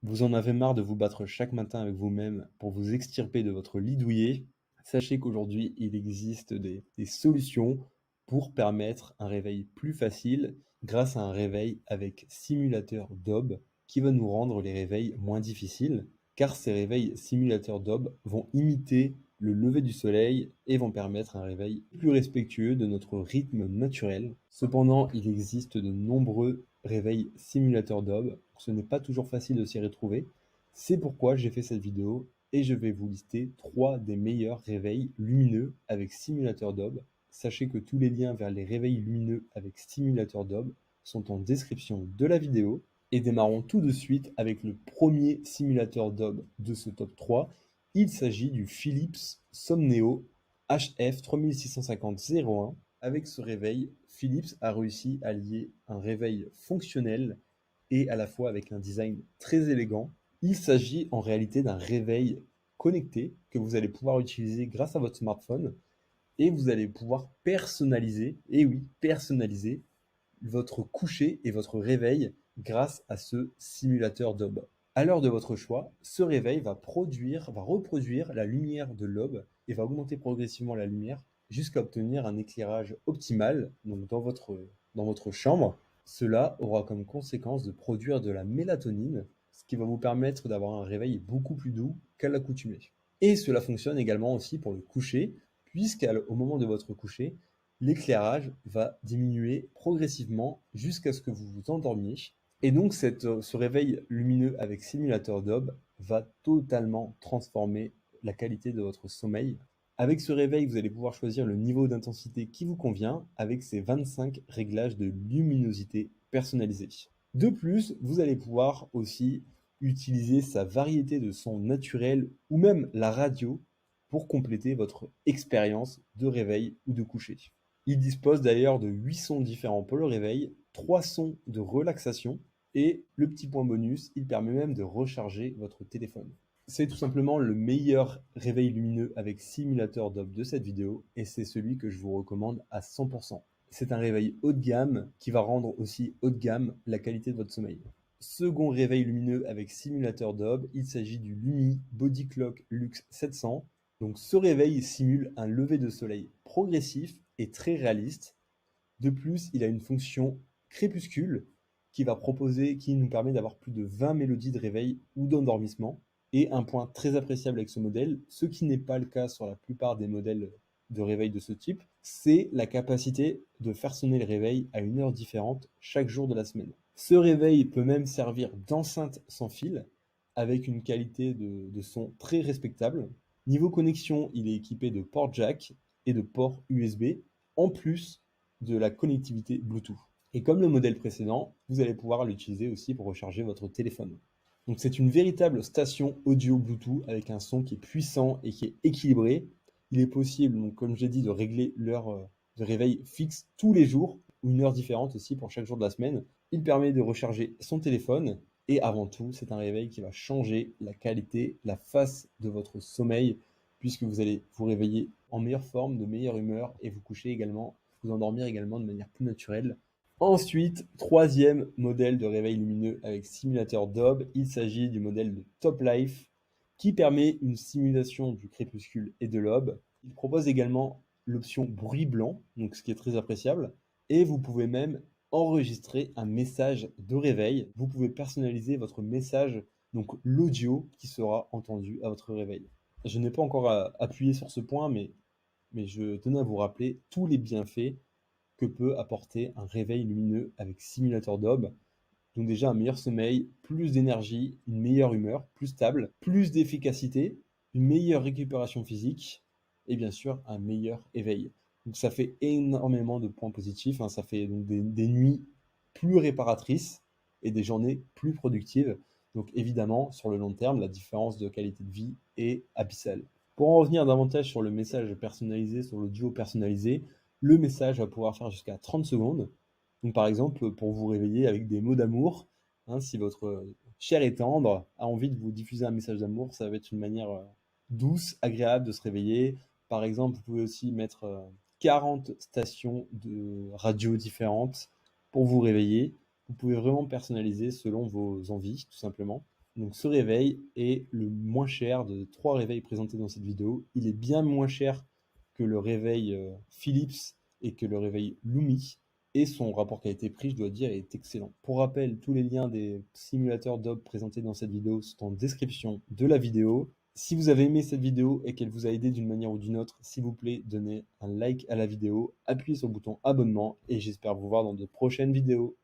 Vous en avez marre de vous battre chaque matin avec vous-même pour vous extirper de votre lit douillet? Sachez qu'aujourd'hui, il existe des solutions pour permettre un réveil plus facile grâce à un réveil avec simulateur d'OB qui va nous rendre les réveils moins difficiles, car ces réveils simulateurs d'OB vont imiter le lever du soleil et vont permettre un réveil plus respectueux de notre rythme naturel. Cependant, il existe de nombreux réveils simulateurs d'OB. Ce n'est pas toujours facile de s'y retrouver. C'est pourquoi j'ai fait cette vidéo et je vais vous lister 3 des meilleurs réveils lumineux avec simulateur d'OB. Sachez que tous les liens vers les réveils lumineux avec simulateur d'OB sont en description de la vidéo. Et démarrons tout de suite avec le premier simulateur d'OB de ce top 3. Il s'agit du Philips Somneo HF 3650-01. Avec ce réveil, Philips a réussi à lier un réveil fonctionnel et à la fois avec un design très élégant. Il s'agit en réalité d'un réveil connecté que vous allez pouvoir utiliser grâce à votre smartphone et vous allez pouvoir personnaliser, et oui, personnaliser votre coucher et votre réveil grâce à ce simulateur d'OB. À l'heure de votre choix, ce réveil va reproduire la lumière de l'aube et va augmenter progressivement la lumière jusqu'à obtenir un éclairage optimal donc dans votre chambre. Cela aura comme conséquence de produire de la mélatonine, ce qui va vous permettre d'avoir un réveil beaucoup plus doux qu'à l'accoutumée. Et cela fonctionne également aussi pour le coucher, puisqu'au moment de votre coucher, l'éclairage va diminuer progressivement jusqu'à ce que vous vous endormiez. Et donc ce réveil lumineux avec simulateur d'OB va totalement transformer la qualité de votre sommeil. Avec ce réveil, vous allez pouvoir choisir le niveau d'intensité qui vous convient avec ces 25 réglages de luminosité personnalisés. De plus, vous allez pouvoir aussi utiliser sa variété de sons naturels ou même la radio pour compléter votre expérience de réveil ou de coucher. Il dispose d'ailleurs de 8 sons différents pour le réveil, 3 sons de relaxation et le petit point bonus, il permet même de recharger votre téléphone. C'est tout simplement le meilleur réveil lumineux avec simulateur d'OB de cette vidéo et c'est celui que je vous recommande à 100%. C'est un réveil haut de gamme qui va rendre aussi haut de gamme la qualité de votre sommeil. Second réveil lumineux avec simulateur d'OB, il s'agit du Lumi Body Clock Lux 700. Donc ce réveil simule un lever de soleil progressif et très réaliste. De plus, il a une fonction crépuscule qui nous permet d'avoir plus de 20 mélodies de réveil ou d'endormissement. Et un point très appréciable avec ce modèle, ce qui n'est pas le cas sur la plupart des modèles de réveil de ce type, c'est la capacité de faire sonner le réveil à une heure différente chaque jour de la semaine. Ce réveil peut même servir d'enceinte sans fil avec une qualité de son très respectable. Niveau connexion, il est équipé de port jack et de port USB, en plus de la connectivité Bluetooth. Et comme le modèle précédent, vous allez pouvoir l'utiliser aussi pour recharger votre téléphone. Donc c'est une véritable station audio Bluetooth avec un son qui est puissant et qui est équilibré. Il est possible, donc, comme j'ai dit, de régler l'heure de réveil fixe tous les jours, ou une heure différente aussi pour chaque jour de la semaine. Il permet de recharger son téléphone et avant tout, c'est un réveil qui va changer la qualité, la face de votre sommeil, puisque vous allez vous réveiller en meilleure forme, de meilleure humeur et vous coucher également, vous endormir également de manière plus naturelle. Ensuite, troisième modèle de réveil lumineux avec simulateur d'OB, il s'agit du modèle de Top Life qui permet une simulation du crépuscule et de l'aube. Il propose également l'option bruit blanc, donc ce qui est très appréciable, et vous pouvez même enregistrer un message de réveil. Vous pouvez personnaliser votre message, donc l'audio qui sera entendu à votre réveil. Je n'ai pas encore appuyé sur ce point, mais je tenais à vous rappeler tous les bienfaits que peut apporter un réveil lumineux avec simulateur d'OB. Donc déjà un meilleur sommeil, plus d'énergie, une meilleure humeur, plus stable, plus d'efficacité, une meilleure récupération physique et bien sûr un meilleur éveil. Donc ça fait énormément de points positifs, hein. Ça fait donc des nuits plus réparatrices et des journées plus productives. Donc évidemment, sur le long terme, la différence de qualité de vie est abyssale. Pour en revenir davantage sur le message personnalisé, sur l'audio personnalisé, le message va pouvoir faire jusqu'à 30 secondes. Donc par exemple, pour vous réveiller avec des mots d'amour, hein, si votre cher et tendre a envie de vous diffuser un message d'amour, ça va être une manière douce, agréable de se réveiller. Par exemple, vous pouvez aussi mettre 40 stations de radio différentes pour vous réveiller. Vous pouvez vraiment personnaliser selon vos envies, tout simplement. Donc ce réveil est le moins cher de 3 réveils présentés dans cette vidéo. Il est bien moins cher que le réveil Philips et que le réveil Lumi. Et son rapport qualité-prix, je dois dire, est excellent. Pour rappel, tous les liens des simulateurs d'Hob présentés dans cette vidéo sont en description de la vidéo. Si vous avez aimé cette vidéo et qu'elle vous a aidé d'une manière ou d'une autre, s'il vous plaît, donnez un like à la vidéo, appuyez sur le bouton abonnement et j'espère vous voir dans de prochaines vidéos.